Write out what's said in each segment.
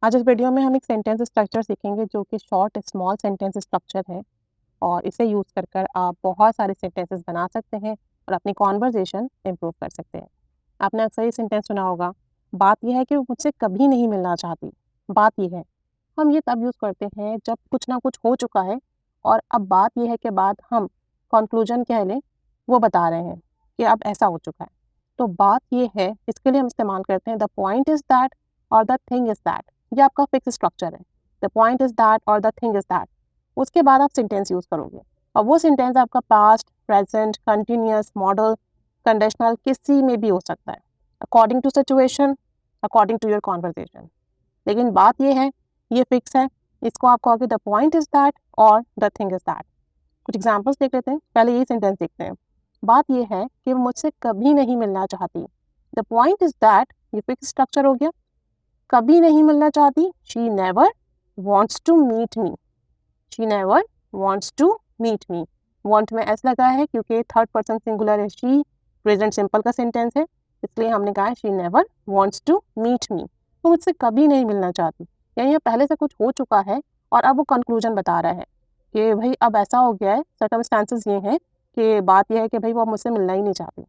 आज इस वीडियो में हम एक सेंटेंस स्ट्रक्चर सीखेंगे जो कि शॉर्ट स्मॉल सेंटेंस स्ट्रक्चर है और इसे यूज़ कर कर आप बहुत सारे सेंटेंसेस बना सकते हैं और अपनी कॉन्वर्जेशन इम्प्रूव कर सकते हैं। आपने अक्सर ये सेंटेंस सुना होगा, बात यह है कि वो मुझसे कभी नहीं मिलना चाहती। बात ये है, हम ये तब यूज़ करते हैं जब कुछ ना कुछ हो चुका है और अब बात यह है कि बाद हम कंक्लूजन कह लें वो बता रहे हैं कि अब ऐसा हो चुका है। तो बात ये है, इसके लिए हम इस्तेमाल करते हैं द पॉइंट इज़ दैट और द थिंग इज़ दैट। ये आपका फिक्स स्ट्रक्चर है। द पॉइंट इज़ दैट और द थिंग इज़ दैट। उसके बाद आप सेंटेंस यूज़ करोगे और वो सेंटेंस आपका past, present, continuous, modal, conditional किसी में भी हो सकता है, according to situation, according to your conversation. लेकिन बात ये है, ये फिक्स है। इसको आप कहोगे द पॉइंट इज़ दैट और द थिंग इज़ दैट। कुछ एग्जाम्पल्स देख लेते हैं। पहले यही सेंटेंस देखते हैं। बात ये है कि वो मुझसे कभी नहीं मिलना चाहती। द पॉइंट इज़ दैट, ये फिक्स स्ट्रक्चर हो गया। कभी नहीं मिलना चाहती, she never wants to meet me. She never wants to meet me. Want में एस लगा है क्योंकि थर्ड पर्सन सिंगुलर है, शी प्रेजेंट सिंपल का सेंटेंस है, इसलिए हमने कहा है she never wants to meet me. वो मुझसे कभी नहीं मिलना चाहती, यानी ये पहले से कुछ हो चुका है और अब वो कंक्लूजन बता रहा है कि भाई अब ऐसा हो गया है, सर्कमस्टांसेस ये हैं कि बात यह है कि भाई वो अब मुझसे मिलना ही नहीं चाहती।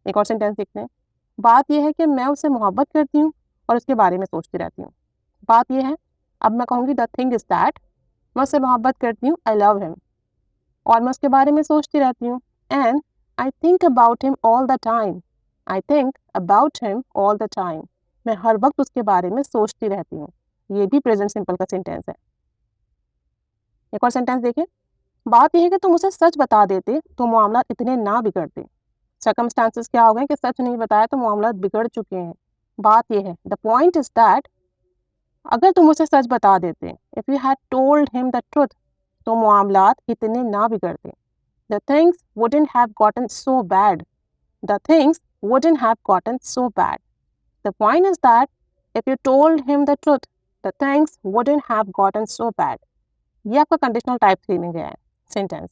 एक और सेंटेंस देखते हैं। बात यह है कि मैं उससे मोहब्बत करती हूँ और उसके बारे में सोचती रहती हूँ। बात यह है, अब मैं कहूँगी द थिंग इज़ दैट, मैं उससे मोहब्बत करती हूँ, आई लव हिम, और मैं उसके बारे में सोचती रहती हूँ। And I think about him all the time. I think about him all the time. मैं हर वक्त उसके बारे में सोचती रहती हूँ। ये भी प्रेजेंट सिंपल का सेंटेंस है। एक और सेंटेंस देखें। बात यह है कि तुम उसे सच बता देते तो मामला इतने ना बिगड़ते। सर्कमस्टांसेस क्या हो गए कि सच नहीं बताया तो मामला बिगड़ चुके हैं। बात यह है, द पॉइंट इज दैट, अगर तुम उसे सच बता देते, if you had told him the truth, तो मामलात इतने ना बिगड़ते। The things wouldn't have gotten so bad. The things wouldn't have gotten so bad. The point is that if you told him the truth, the things wouldn't have gotten so bad. ये आपका conditional type 3 में गया है sentence.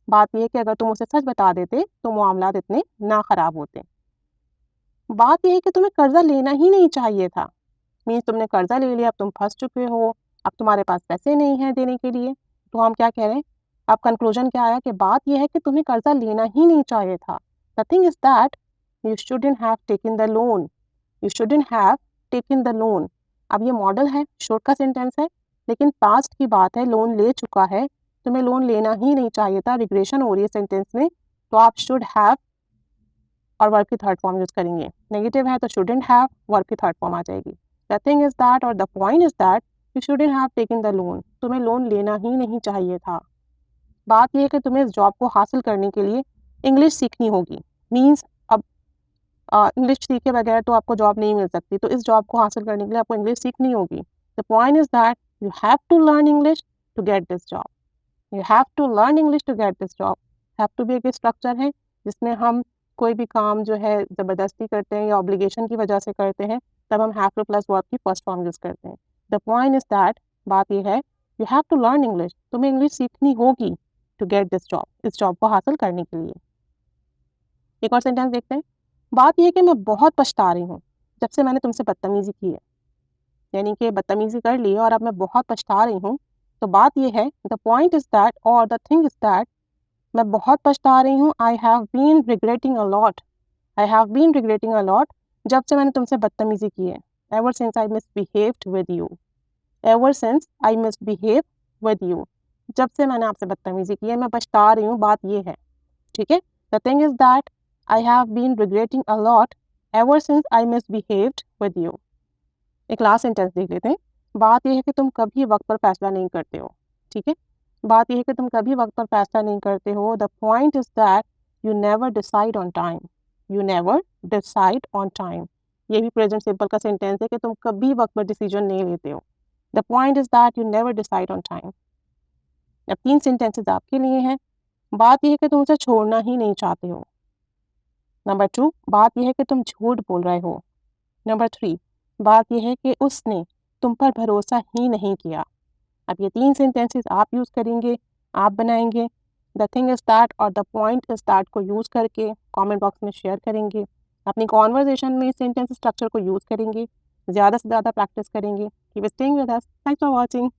बात यह है कि अगर तुम उसे सच बता देते तो मामलात इतने ना खराब होते। बात यह है कि तुम्हें कर्जा लेना ही नहीं चाहिए था। मीन्स तुमने कर्जा ले लिया, अब तुम फंस चुके हो, अब तुम्हारे पास पैसे नहीं है देने के लिए। तो हम क्या कह रहे हैं, अब कंक्लूजन क्या आया कि बात यह है कि तुम्हें कर्जा लेना ही नहीं चाहिए था। The thing is that you shouldn't have taken the loan. You shouldn't have taken the loan. अब ये मॉडल है, शुड का सेंटेंस है, लेकिन पास्ट की बात है, लोन ले चुका है, तुम्हें लोन लेना ही नहीं चाहिए था, रिग्रेशन हो रही है सेंटेंस में, तो आप शुड हैव और वर्ब की थर्ड फॉर्म यूज करेंगे। नेगेटिव है तो शुडंट हैव, वर्ब की थर्ड फॉर्म आ जाएगी। द थिंग इज दैट और the point is that you shouldn't have taken the loan, तुम्हें लोन लेना ही नहीं चाहिए था। बात यह है कि तुम्हें इस जॉब को हासिल करने के लिए इंग्लिश सीखनी होगी। मीन्स अब इंग्लिश सीखे बगैर तो आपको जॉब नहीं मिल सकती, तो इस जॉब को हासिल करने के लिए आपको इंग्लिश सीखनी होगी। The point is that you have to learn English to get this job. You have to learn English to get this job. Have to भी एक स्ट्रक्चर है जिसमें हम कोई भी काम जो है ज़बरदस्ती करते हैं या ऑब्लिगेशन की वजह से करते हैं, तब हम हैव टू प्लस वर्ब की फर्स्ट फॉर्म यूज़ करते हैं। द पॉइंट इज दैट, बात यह है, you have to learn English, तुम्हें इंग्लिश सीखनी होगी टू गेट दिस जॉब, इस जॉब को हासिल करने के लिए। एक और सेंटेंस देखते हैं। बात यह है कि मैं बहुत पछता रही हूँ जब से मैंने तुमसे बदतमीजी की है, यानी कि बदतमीजी कर ली और अब मैं बहुत पछता रही हूँ। तो बात यह है, द पॉइंट इज दैट और द थिंग इज दैट, मैं बहुत पछता रही हूँ। I have been regretting a lot. I have been regretting a lot, जब से मैंने तुमसे बदतमीजी की है। Ever since I misbehaved with you. Ever since I misbehave with you, जब से मैंने आपसे बदतमीजी की है, मैं पछता रही हूँ, बात ये है। ठीक है। The thing is that I have been regretting a lot ever since I misbehaved with you. एक लास्ट सेंटेंस देख लेते हैं। बात यह है कि तुम कभी वक्त पर फैसला नहीं करते हो। ठीक है। बात यह है कि तुम कभी वक्त पर फैसला नहीं करते हो। The point is that you never decide on time. You never decide on time. ये भी प्रेजेंट सिंपल का सेंटेंस है कि तुम कभी वक्त पर डिसीजन नहीं लेते हो। The point is that you never decide on time. अब 3 सेंटेंसेस आपके लिए हैं। बात यह है कि तुम उसे छोड़ना ही नहीं चाहते हो। नंबर 2, बात यह है कि तुम झूठ बोल रहे हो। नंबर 3, बात यह है कि उसने तुम पर भरोसा ही नहीं किया। अब ये 3 सेंटेंसेस आप यूज़ करेंगे, आप बनाएंगे। द थिंग इज़ दैट और द पॉइंट इज़ दैट को यूज़ करके कमेंट बॉक्स में शेयर करेंगे। अपनी कॉन्वर्जेशन में सेंटेंस स्ट्रक्चर को यूज़ करेंगे। ज़्यादा से ज़्यादा प्रैक्टिस करेंगे। Keep staying with us. Thanks for watching.